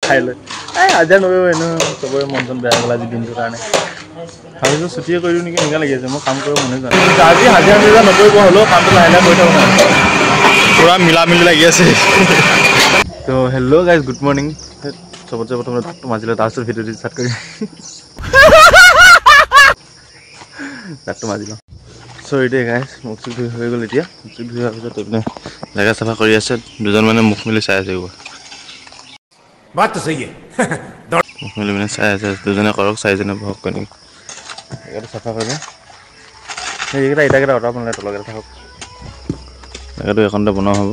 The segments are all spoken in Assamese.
খাই লৈ এই হাজিৰা নকৰিব এনেও চবৰে মন চন বেয়া গ'ল আজি দিনটোৰ কাৰণে ভাবিছোঁ ছুটিয়ে কৰি দিওঁ নেকি এনেকুৱা লাগি আছে মই কাম কৰিব মনে যোৱা নাই আজি হাজিৰা চাজিৰা নকৰিব হ'লেও কামটো লাহে লাহে কৰি থাকোঁ নাই পুৰা মিলা মিলি লাগি আছে তো হেল্ল' গাইজ গুড মৰ্ণিং চবতছে প্ৰথমে দাঁতটো মাজিলে তাৰপিছত ভিডিঅ'টো ষ্টাৰ্ট কৰি দাঁতটো মাজি লওঁ চ' এতিয়া গাইজ মুখ চুখ ধুই হৈ গ'ল এতিয়া মুখ চুখ ধুই হোৱাৰ পিছত এইপিনে জেগা চাফা কৰি আছে দুজন মানে মুখ মেলি চাই আছে মুখ মেলি মানে চাই আছে দুজনে কৰক চাৰিজনে বহক কৰি নেকি জেগাটো চাফা কৰিলে সেইকেইটা ইটাকেইটা অঁতৰাব নালাগে তলকেইটা থাকক জেগাটো এইখনতে বনোৱা হ'ব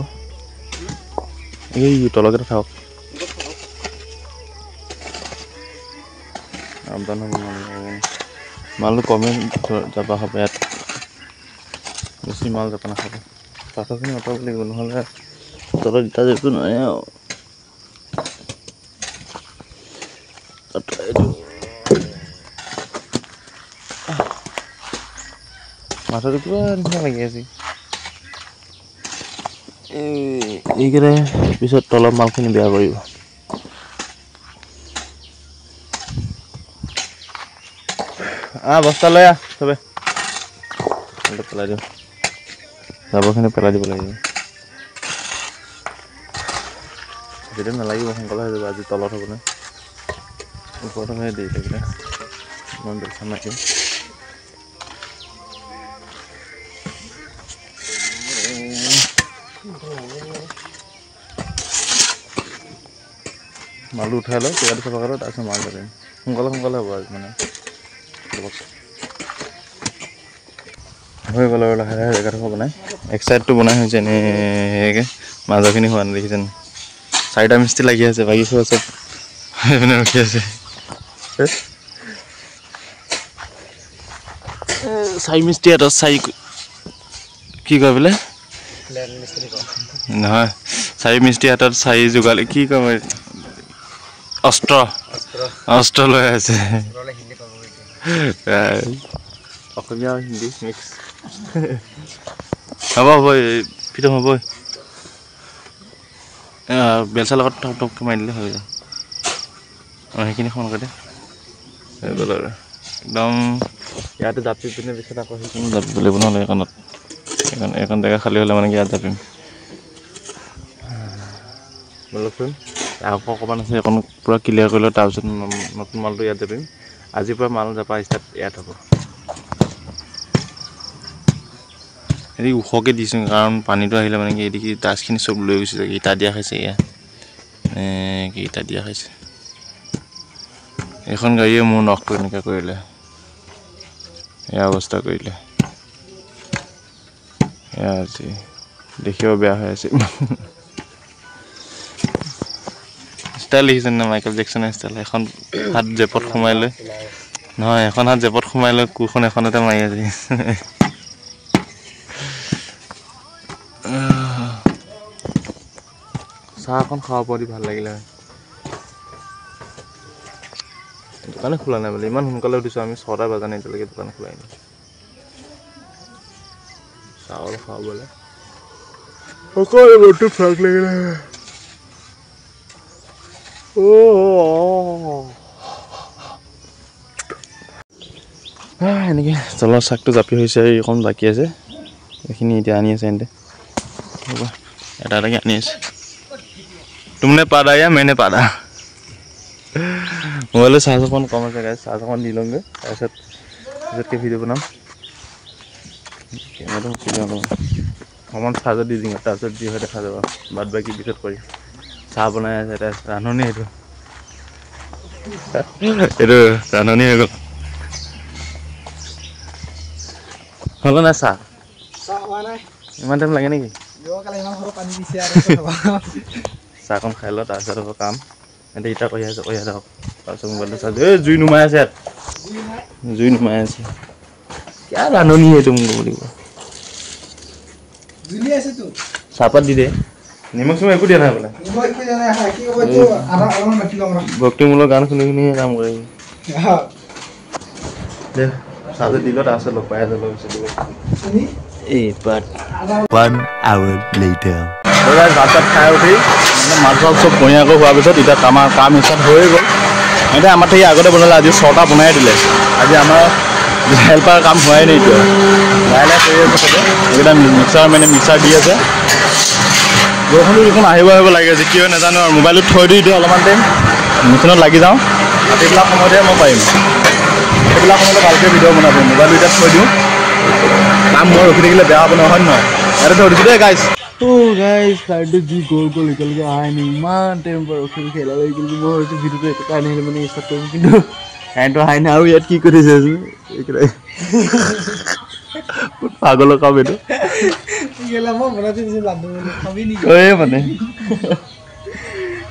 এই তলকেইটা থাকক আপডাউন হ'ব মালটো কমেই যাব হ'ব ইয়াত বেছি মাল যাব নাখাব পাথৰখিনি অঁতৰাব লাগিব নহ'লে তলত ইটা যিটো নোৱাৰে আৰু মাথাটো কিবা নিচিনা লাগি আছে এইকেইটাই পিছত তলৰ মালখিনি বেয়া কৰিব বস্তা লৈ চবে পেলাই দিওঁ জাবৰখিনি পেলাই দিব লাগিব যেতিয়া নালাগিব সোনকালে হৈ যাব আজি তলত হ'বনে ওপৰত হ'লে দেৰি থাকিলে ইমান বেচা নাকি মালটো উঠাই লওঁ জেগাটো চাফা কৰোঁ তাৰপিছত মাল ধৰিম সোনকালে হ'ব আজি মানে হৈ গ'ল আৰু লাহে লাহে জেগাডোখৰ বনাই এক চাইডটো বনাই হৈছে এনেকৈ মাজৰখিনি হোৱা নাই দেখিছেন 4টা মিস্ত্ৰী লাগি আছে বাকী চব সেইপিনে ৰখি আছে 4 মিস্ত্ৰী এটা 4 কি কয় বোলে নহয় 4 মিস্ত্ৰী হাতত 4 যোগালি কি কয় অস্ত্ৰ লৈ আছে অসমীয়া হিন্দী মিক্স হ'ব পিঠম হ'ব বেলচাৰ লগত টপকৈ মাৰি দিলে হৈ যায় সেইখিনি সোনকালে হৈ গ'ল আৰু একদম ইয়াতে জাপি পিনে পিছত আকৌ সেইখিনি জাপিব লাগিব নহ'লে এইখনত এইখন জেগা খালী হ'লে মানে কি ইয়াত জাপিম ব'লকচোন আকৌ অকণমান আছে এইখন পূৰা ক্লিয়াৰ কৰি লওঁ তাৰপিছত নতুন মালটো ইয়াত জাপিম আজিৰ পৰা মাল জাপা ষ্টাৰ্ট ইয়াত হ'ব এদি ওখকৈ দিছোঁ কাৰণ পানীটো আহিলে মানে কি এদিকে টাচখিনি চব লৈ গৈছে ইটা দিয়া খাইছে এয়া কি ইটা দিয়া খাইছে এইখন গাড়ীয়ে মোৰ নখটো এনেকৈ কৰিলে এয়া অৱস্থা কৰিলে এয়া আজি দেখিব বেয়া হৈ আছে ষ্টাইল দেখিছেন না মাইকেল জেকচনৰ ষ্টাইল এখন হাত জেপত সোমাই লৈ নহয় এখন হাত জেপত সোমাই লৈ কোৰখন এখনতে মাৰি আছে চাহ এখন খাব পাৰি ভাল লাগিলে দোকানে খোলা নাই বোলে ইমান সোনকালে উঠিছোঁ আমি 6টা বজা নাই এতিয়ালৈকে দোকান খোলাই নাই চাউল খাবলৈ অকল ৰ'দটো ফ্ৰাক লাগিলে এনেকৈ জলৰ চাকটো জাপি হৈছে এইখন বাকী আছে এইখিনি এতিয়া আনি আছে এনে হ'ব এটা এটাকৈ আনি আছে तुमने पादा या मैंने पादा मोबाइल चार्ज अकन कम আছে गाइस चार्ज अकन দি লংগে তাৰপিছত ভিডিঅ' বনাম কেমেৰাটো খুলি লওঁ অকণমান চাৰ্জ দি দিম তাৰপিছত যি হয় দেখা যাব বাদ বাকী পিছত কৰি চাহ বনাই আছে এটা ৰান্ধনি এইটো ৰান্ধনি হৈ গ'ল হ'ল না চাহ ইমান টাইম লাগে নেকি চাহকণ খাই লওঁ তাৰপিছত হ'ব কাম এতিয়া ইটা কৰি আছে কৈ যাওক তাৰপিছত মোবাইলটো চাৰ্জ জুই নুমাই আছে ইয়াত জুই নুমাই আছে কিয় ৰান্ধনি সেইটো মোক ক'ব লাগিব চাহপাত দি দে নিমখ চিমখ একো দিয়া নাই বোলে ভক্তিমূলক গান শুনি শুনি কাম কৰে দে চাহটো দিলোঁ তাৰপিছত লগ পাই যাব এই বাট 1 hour later ভাত চাত খাই উঠি মাছ চব বঢ়িয়াকৈ হোৱাৰ পিছত এতিয়া কাম ষ্টাৰ্ট হৈ গ'ল এতিয়া আমাৰ ঠিক আগতে বনালে আজি 6টা বনাই দিলে আজি আমাৰ হেল্পাৰ কাম হোৱাই নাই এতিয়া লাহে লাহে কৰি আছে চবে এইকেইটা মিক্সাৰ দি আছে বৰষুণটো দেখোন আহিব লাগে যে কি হয় নাজানো আৰু মোবাইলটো থৈ দি দিওঁ অলপমান টাইম মেচিনত লাগি যাওঁ সেইবিলাক সময়তে মই পাৰিম সেইবিলাক সময়তে ভালকৈ ভিডিঅ' বনাব মোবাইলটো এতিয়া থৈ দিওঁ কাম মই ৰখি থাকিলে বেয়া হ'ব নহয় হয় নহয় ইয়াতে থৈ দিছোঁ দেই গাইজ গাইজ কাৰেণ্টটো যি গ'ল এতিয়ালৈকে অহাই নাই ইমান টাইম পৰা ৰখি খেলা লাগি গ'ল মই ভাবিছোঁ ভিডিঅ'টো এইটো কাৰণে মানে ষ্টাৰ্ট কৰিম কিন্তু কাৰেণ্টটো অহাই নাই আৰু ইয়াত কি কৰিছে পাগলৰ কাম এইটো মানে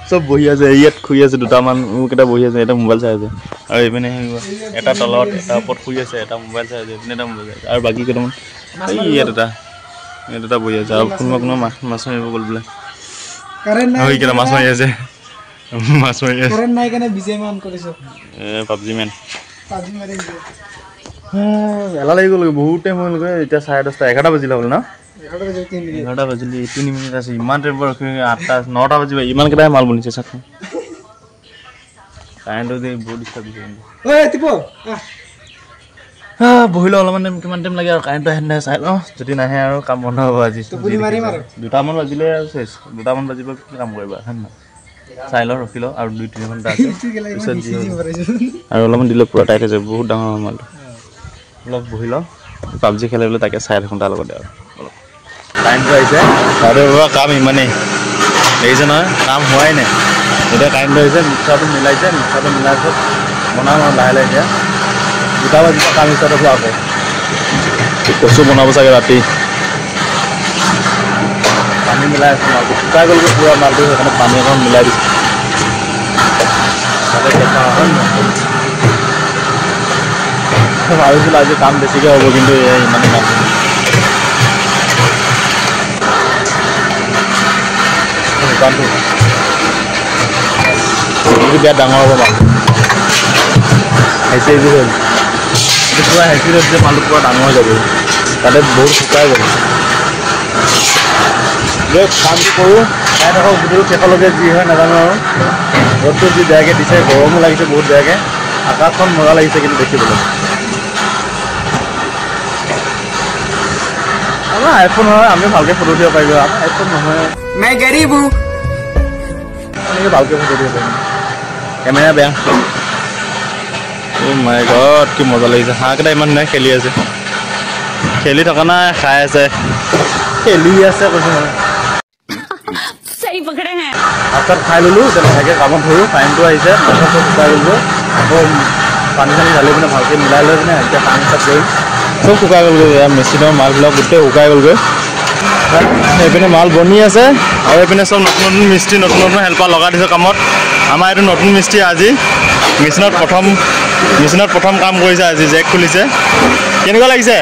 চব বহি আছে ইয়াত শুই আছে দুটামান কেইটা বহি আছে এটা মোবাইল চাই আছে আৰু এইপিনে এটা তলত এটা ওপৰত শুই আছে এটা মোবাইল চাই আছে এইপিনে এটা মোবাইল চাই আছে আৰু বাকী কেইটামান ইয়াত এটা বহি আছে আৰু কোনোবা মাছ মাৰিব গ'ল বোলে কেইটা মাছ মাৰি আছে পাবজি মেন এলাহ লাগি গ'ল বহুত টাইম হৈ গ'ল এতিয়া 10:30 11টা বাজিলে হ'ল ন 11টা বাজিলে 3 মিনিট আছে ইমান টাইম পৰা ৰখি 8টা 9টা বাজিব ইমান কেইটাই মাল বনিছে চাক কাৰেণ্টটো যে বহুত ডিষ্টাৰ্ব দিছে বহিলে অলপমান টাইম কিমান টাইম লাগে আৰু কাৰেণ্টটো আহে নাই চাই লওঁ যদি নাহে আৰু কাম বন্ধ হ'ব আজি 2টামান বাজিলে আৰু চেছ 2টামান বাজিব কি কাম কৰিবা হয় নহয় চাই লওঁ ৰখি লওঁ আৰু 2-3 ঘণ্টা আছে পিছত আৰু অলপমান দিলে পূৰা টাইট হৈছে বহুত ডাঙৰ মালটো অলপ বহি লওঁ পাবজি খেলে বোলে তাকে চাই থাকোঁ তাৰ লগতে আৰু অলপ কাৰেণ্টটো আহিছে তাতে পৰা কাম ইমানেই দেখিছে নহয় কাম হোৱাই নাই এতিয়া কাৰেণ্টটো আহিছে মিক্সাৰটো মিলাই পিছত বনাম আৰু লাহে লাহে এতিয়া 2টা বাজিব কাম ষ্টাৰ্ট হ'ব আকৌ কচু বনাব চাগে ৰাতি পানী মিলাই আছোঁ মালটো শুকাই গ'লগৈ পূৰা মালটো সেইকাৰণে পানী অকণ মিলাই দিছোঁ ভাবিছিলোঁ আজি কাম বেছিকৈ হ'ব কিন্তু ইমানেই কাম দোকানটো বিৰাট ডাঙৰ হ'ব মাল হেঁচি হ'ল এইটো পূৰা হেঁচি যে মালটো পূৰা ডাঙৰ হৈ যাব তাতে বহুত শুকাই গ'ল কামটো কৰোঁ চাই থাকক ভিডিঅ'টো শেষলৈকে যি হয় নাজানো আৰু ৰ'দটো যি বেয়াকৈ দিছে গৰমো লাগিছে বহুত বেয়াকৈ আকাশখন মজা লাগিছে কিন্তু দেখিবলৈ আমাৰ আইফোন হয় আমি ভালকৈ ফটো উঠিব পাৰিব আমাৰ আইফোন নহয় এনেকৈ ভালকৈ ফটো উঠিব পাৰিম কেমেৰা বেয়া মাই গড কি মজা লাগিছে হাঁহকেইটা ইমান ধুনীয়া খেলি আছে খেলি থকা নাই খাই আছে খেলি আছে কৈছোঁ মানে ভাত খাই ল'লোঁ তেনেকৈ কামত ধৰোঁ টাইমটো আহিছে মাথা চব শুকাই গ'লগৈ আকৌ পানী চানী ঢালি পিনে ভালকৈ মিলাই লৈ পিনে এতিয়া কাম ষ্টাৰ্ট কৰিম চব শুকাই গ'লগৈ মেচিনৰ মালবিলাক গোটেই শুকাই গ'লগৈ এইপিনে মাল বনি আছে আৰু এইপিনে চব নতুন মিস্ত্ৰী নতুন হেল্পাৰ লগাই দিছে কামত আমাৰ এইটো নতুন মিস্ত্ৰী আজি মেচিনত প্ৰথম কাম কৰিছে আজি জেক খুলিছে কেনেকুৱা লাগিছে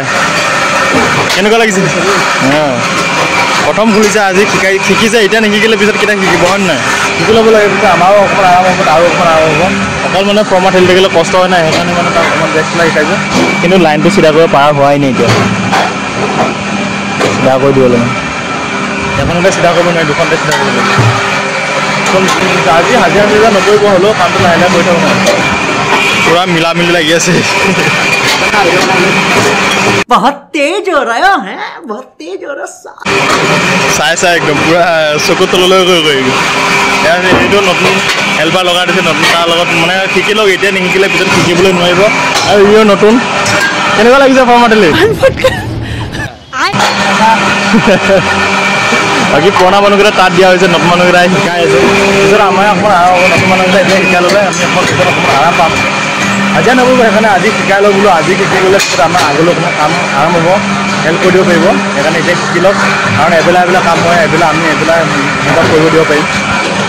প্ৰথম খুলিছে আজি শিকিছে এতিয়া নিশিকিলে পিছত কেতিয়া শিকিব হয় নাই শিকি ল'ব লাগে পিছত আমাৰো অকণমান আৰাম হ'ব আৰু অকণমান আৰাম হ'ব অকল মানে ফৰ্মাত খেলি থাকিলে কষ্ট হয় নাই সেইকাৰণে মানে তাক অকণমান জেক খোলা শিকাইছে কিন্তু লাইনটো চিধা কৰিব পাৰ হোৱাই নাই এতিয়া চিধা কৰি দিব লাগে এখনতে চিধা কৰিব নোৱাৰি দুখনতে চিধা কৰিব লাগে আজি হাজিৰা 90 পোৱা হ'লেও কামটো লাহে লাহে কৰি থাকোঁ पूरा मिला लगी আছে बहुत तेज हो रहा है बहुत तेज हो रहा চাই একদম পুরা চকু তললৈ গৈ এইটো নতুন হেল্পাৰ লগাই দিছে নতুন তাৰ লগত মানে শিকি লওক এতিয়া নিশিকিলে পিছত শিকিবলৈ নোৱাৰিব আৰু ইও নতুন কেনেকুৱা লাগিছে ফৰ্মাটেলি বাকী পুৰণা মানুহকেইটা তাত দিয়া হৈছে নতুন মানুহকেইটাই শিকাই আছে পিছত আমাৰ অকণমান নতুন মানুহকেইটা এতিয়া শিকাই ল'লে আমি অকণমান আৰাম পাম হাজিৰা নকৰিব সেইকাৰণে আজি শিকাই লওক বোলো আজি শিকি গ'লে পিছত আমাৰ আগলৈ অকণমান কাম আৰম্ভ হ'ব হেল্প কৰি দিব পাৰিব সেইকাৰণে এতিয়া শিকি লওক কাৰণ এবেলা কাম হয় আমি সিহঁতক কৰিব দিব পাৰিম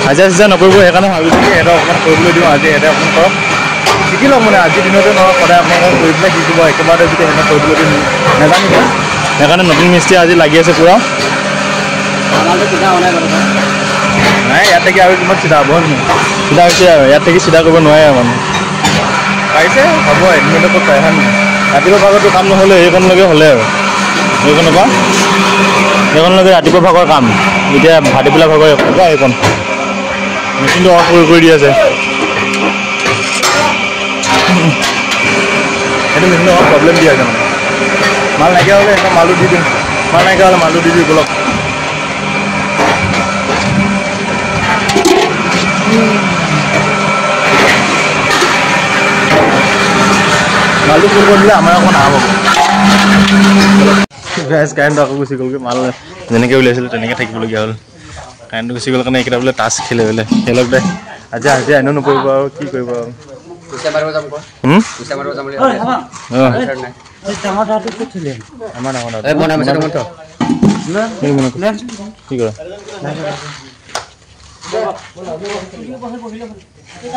হাজিৰা নকৰিব সেইকাৰণে ভাবিছোঁ কি সিহঁতক অকণমান কৰিবলৈ দিওঁ আজি সিহঁতে অকণমান কৰক শিকি লওক মানে আজিৰ দিনতে নহয় সদায় আপোনালোকক কৰি পেলাই শিকিব একেবাৰতে যদি সিহঁতক কৰিবলৈ দিওঁ নাজানিব সেইকাৰণে নতুন মিস্ত্ৰী আজি লাগি আছে পূৰা নাই ইয়াত থাকি আৰু কিমান চিধা হ'ব চিধা হৈছে আৰু ইয়াত থাকি চিধা কৰিব নোৱাৰে আৰু মানুহ পাৰিছে হ'ব এডমিটত ক'ত পাই হয় নহয় ৰাতিপুৱা ভাগতো কাম নহ'লে সেইখনলৈকে হ'লে আৰু সেইখনৰ পৰা সেইখনলৈকে ৰাতিপুৱা ভাগৰ কাম এতিয়া ভাটিবেলা ভাগৰ সেইখন মেচিনটো অফ কৰি দি আছে এইটো মেচিনটো অফ প্ৰব্লেম দি আছে মানে মাল নাইকিয়া হ'লে একদম মালটো দি দিম মাল নাইকিয়া হ'লে মালটো দি দিম বলক মালটো ফুল কৰি দিলে আমাৰ অকণ আৰাম হ'ব কাৰেণ্টটো আকৌ গুচি গ'লগৈ মাল যেনেকৈ উলিয়াইছিলোঁ তেনেকৈ থাকিবলগীয়া হ'ল কাৰেণ্টটো গুচি গ'ল কাৰণে এইকেইটা বোলে টাচ খেলে বোলে খেলক দে আজি হাজিৰা এনেও নপৰিব আৰু কি কৰিব আৰু কি কৰা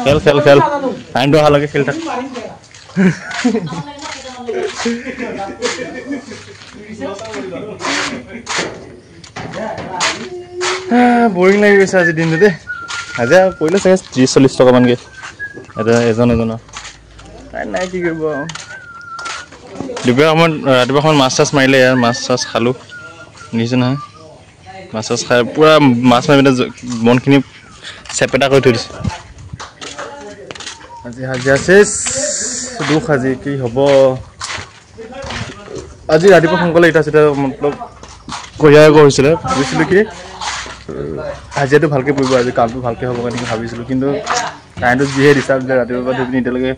খেল খেল খেল কাৰেণ্টটো অহালৈকে খেলি থাক বৰিং লাগি গৈছে আজি দিনটো দেই হাজিৰা পৰিলে চাগে 30-40 টকামানকৈ এজন এজনৰ নাই কি কৰিব দুপৰীয়া সময়ত ৰাতিপুৱা সময়ত মাছ চাছ মাৰিলে ইয়াৰ মাছ চাছ খালোঁ দেখিছোঁ নহয় মাছ চাছ খাই পূৰা মাছ মাৰি পিনে বনখিনি চেপেটা কৰি থৈ দিছে আজি হাজিৰা চেচ দুখ আজি কি হ'ব আজি ৰাতিপুৱা সোনকালে ইটা চিটা মতলব কঢ়িয়াই হৈছিলে ভাবিছিলোঁ কি হাজিৰাটো ভালকৈ পৰিব আজি কামটো ভালকৈ হ'ব কাৰণে ভাবিছিলোঁ কিন্তু কাৰেণ্টটো যিহে ডিষ্টাৰ্ব দিলে ৰাতিপুৱাৰ পৰা ধৰি পিনি এতিয়ালৈকে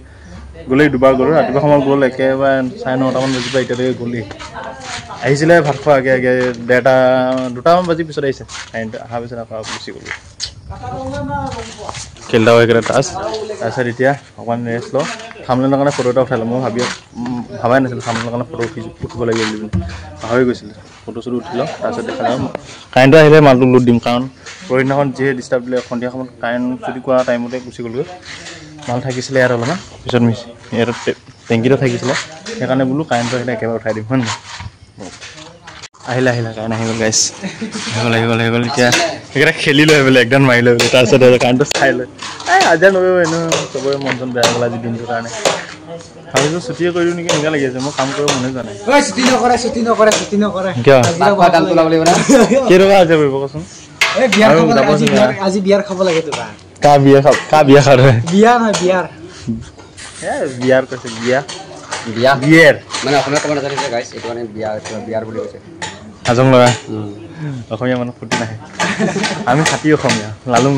গ'লেই দুবাৰ গ'লোঁ ৰাতিপুৱা সময়ত গ'ল একেবাৰে 9:30মান বাজিৰ পৰা এতিয়ালৈকে গ'লেই আহিছিলে ভাত খোৱা আগে আগে 2টামান বাজিৰ পিছত আহিছে কাৰেণ্টটো অহাৰ পিছত আকৌ গুচি গ'লোঁ খেলটা হৈ গ'লে তাৰপিছত এতিয়া অকণমান ৰেষ্ট লওঁ থামলেনৰ কাৰণে ফটো এটা উঠালোঁ মই ভাবাই নাছিলোঁ থামলেনৰ কাৰণে ফটো উঠিব লাগিব বুলি পাহৰি গৈছিলোঁ ফটো চটো উঠি লওঁ তাৰপিছত দেখা যাওঁ কাৰেণ্টটো আহিলে মালটো লোড দিম কাৰণ পৰহিদিনাখন যিহে ডিষ্টাৰ্ব দিলে সন্ধিয়া সময়ত কাৰেণ্ট চুটি কৰা টাইমতে গুচি গ'লগৈ মাল থাকিছিলে ইয়াত অলপমান পিছত ইয়াত টেংকিটো থাকিছিলে সেইকাৰণে বোলো কাৰেণ্টটো আহিলে একেবাৰে উঠাই দিম হয় নহয় আহিলে কাৰেণ্ট আহি গ'ল গাইছ আহি গ'ল এতিয়া সেইকেইটা খেলি লৈ বোলে একদম মাৰি লৈ বোলে তাৰপিছত কাৰেণ্টটো চাই লৈ হাজিৰা নকৰিব এনেও চবৰে মন চন বেয়া গ'ল আজি দিনটোৰ কাৰণে ভাবিছোঁ ছুটিয়ে কৰি দিওঁ নেকি এনেকুৱা লাগি আছে মই কাম কৰিব মনে যোৱা নাই কিয় কেইটকা হাজিৰা কৰিব কচোন আজি বিয়াৰ খাব লাগে কা বিয়া খাব বিয়াৰ কৈছে বিয়াৰ মানে অসমীয়া ক'ব নাজানিছে গাইছ এইটো মানে বিয়াৰ বুলি কৈছে হাজং লগা অসমীয়া মানুহ ফুটি নাহে আমি খাতি অসমীয়া লালুং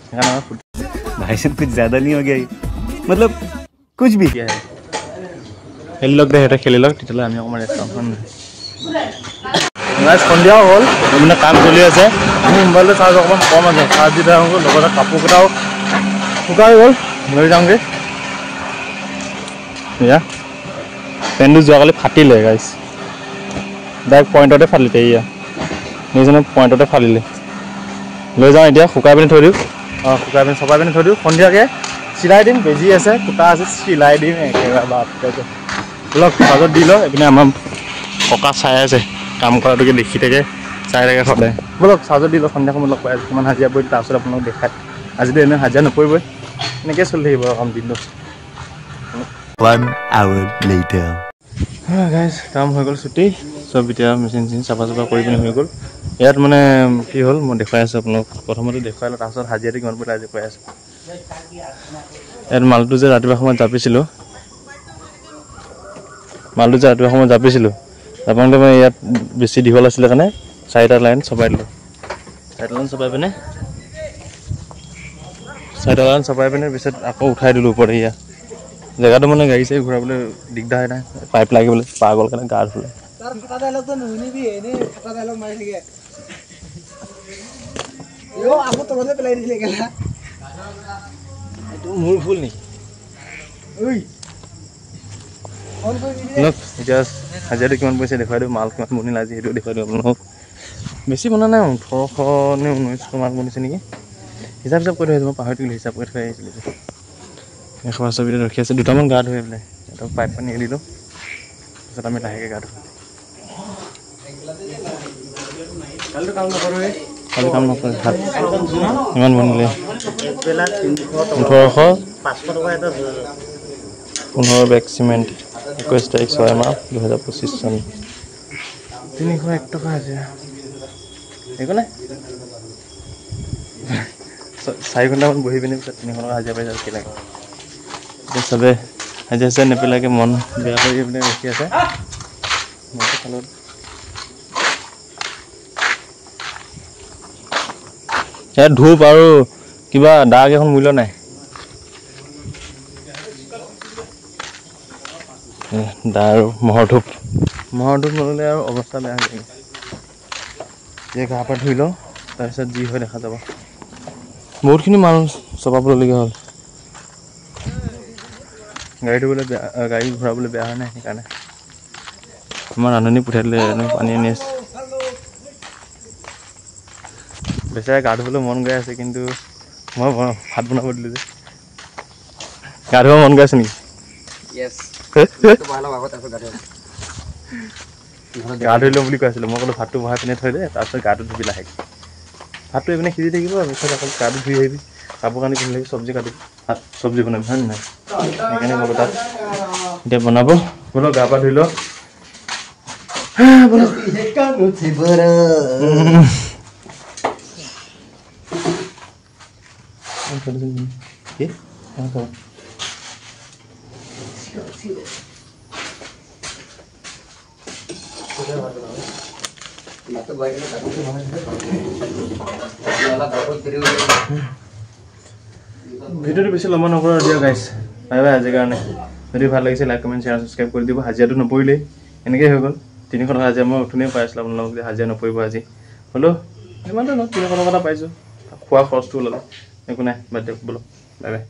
সেইকাৰণে আমাৰ ফুটি भाई साहब कुछ ज्यादा नहीं हो गया मतलब कुछ भी क्या है খেলি লওক দে সিহঁতে খেলি লওক তেতিয়াহ'লে আমি অকণমান ৰেষ্ট পাম সন্ধিয়াও হ'ল মানে কাম চলি আছে মোৰ মোবাইলটো চাৰ্জ অকণমান কম আছে চাৰ্জ দি থাকোঁ লগতে কাপোৰ কেইটাও শুকাই গ'ল লৈ যাওঁগৈ এয়া পেণ্টটো যোৱাকালি ফাটিলে গাইছ ডাইৰেক্ট পইণ্টতে ফালিলে এয়া নিজনৰ পইণ্টতে ফালিলে লৈ যাওঁ এতিয়া শুকাই পিনি থৈ দিওঁ শুকাই পিনি চপাই পিনি থৈ দিওঁ সন্ধিয়াকৈ চিলাই দিম বেজি আছে কুটা আছে চিলাই দিম একেবাৰে বাপৰে লওক চাৰ্জত দি লওক এইপিনে আমাৰ ককা চাই আছে কাম কৰাটোকে দেখি থাকে চাই থাকে সদায় ব'লক চাৰ্জত দি লওক সন্ধিয়া সময়ত লগ পাই আছোঁ কিমান হাজিৰা পৰিল তাৰপিছত আপোনালোক দেখাই আজিতো এনেই হাজিৰা নপৰিবই এনেকৈ চলি থাকিব কাম দিনটো 1 hour later গাইজ কাম হৈ গ'ল ছুটি চব এতিয়া মেচিন চাফা কৰি পিনি হৈ গ'ল ইয়াত মানে কি হ'ল মই দেখুৱাই আছোঁ আপোনালোক প্ৰথমতে দেখুৱাই লওঁ তাৰপিছত হাজিৰাটো কিমান পৰিলে আজি কৈ আছোঁ ইয়াত মালটো যে ৰাতিপুৱা সময়ত জাপিছিলোঁ আপোনালোকে মানে ইয়াত বেছি দীঘল আছিলে কাৰণে 4টা লাইন চপাই দিলোঁ 4টা লাইন চপাই পিনে পিছত আকৌ উঠাই দিলোঁ ওপৰত এয়া জেগাটো মানে গাড়ী চাড়ী ঘূৰাবলৈ দিগদাৰ নাই পাইপ লাগিবলৈ পাগল কাৰণে গা ধুলে মোৰ ভুল নেকি এতিয়া হাজিৰাটো কিমান পইচা দেখুৱাই দিওঁ মাল কিমান বনিলে আজি সেইটো দেখুৱাই দিওঁ আপোনালোকক বেছি বনা নাই 1800 নে 1900 মাল বনিছে নেকি হিচাপ কৰি থৈ আহিছোঁ মই পাহৰি থাকিলোঁ হিচাপ কৰি থৈ আহিছিলোঁ এশৰ ছবিতে ৰখি আছে দুটামান গা ধুই পেলাই এটা পাইপ পানী এৰি দিলোঁ তাৰপিছত আমি লাহেকৈ গা ধুওঁ কালি কাম নকৰে ভাত ইমান বনিলে 1800 15 বেগ চিমেণ্ট 21 তাৰিখ 6 মাহ 2025 চন 301 টকা আছে একো নাই 4 ঘণ্টামান বহি পিনে পিছত 300 টকা হাজিৰা পাইছে কি লাগে এতিয়া চবে হাজিৰা নেপেলাকে মন বেয়া কৰি পিনে ৰখি আছে ইয়াত ধূপ আৰু কিবা দাগ এখন মূল্য নাই দা আৰু মহৰ ধূপ নল'লে আৰু অৱস্থা বেয়া হৈ যায় যে গা পা ধুই লওঁ তাৰপিছত যি হয় দেখা যাব বহুতখিনি মানুহ চপাবলগীয়া হ'ল গাড়ী ঘূৰাবলৈ বেয়া হয় নাই সেইকাৰণে আমাৰ ৰান্ধনি পঠিয়াই দিলে পানী আনি আছে বেচাৰে গা ধুবলৈ মন গৈ আছে কিন্তু মই ভাত বনাব দিলোঁ যে গা ধুব মন গৈ আছে নেকি গা ধুই লওঁ বুলি কৈ আছিলোঁ মই ক'লো ভাতটো বহাই পিনে থৈ দে তাৰপিছত গাটো ধুবি লাহে ভাতটো এইপিনে সিজি থাকিব পিছত আকৌ গাটো ধুই আহিবি কাপোৰ কানি পিন্ধি লাগি চব্জি কাটি চব্জি বনাবি হয় নহয় সেইকাৰণে ক'লো তাত এতিয়া বনাব বোলো গা পা ধুই লওঁ কি ভিডিঅ'টো বেছি লম্বা নকৰোঁ দিয়া গাইছ বাই বাই আজিৰ কাৰণে যদি ভাল লাগিছে লাইক কমেণ্ট শ্বেয়াৰ ছাবস্ক্ৰাইব কৰি দিব হাজিৰাটো নপৰিলেই এনেকৈ হৈ গ'ল 300 টকা হাজিৰা মই উঠোনেই পাই আছিলোঁ আপোনালোকক যে হাজিৰা নপৰিব আজি হ'লেও ইমানটো নহয় 300 টকা এটা পাইছোঁ খোৱা খৰচটো ওলালে একো নাই বাদ দিয়ক বোলো বাই বাই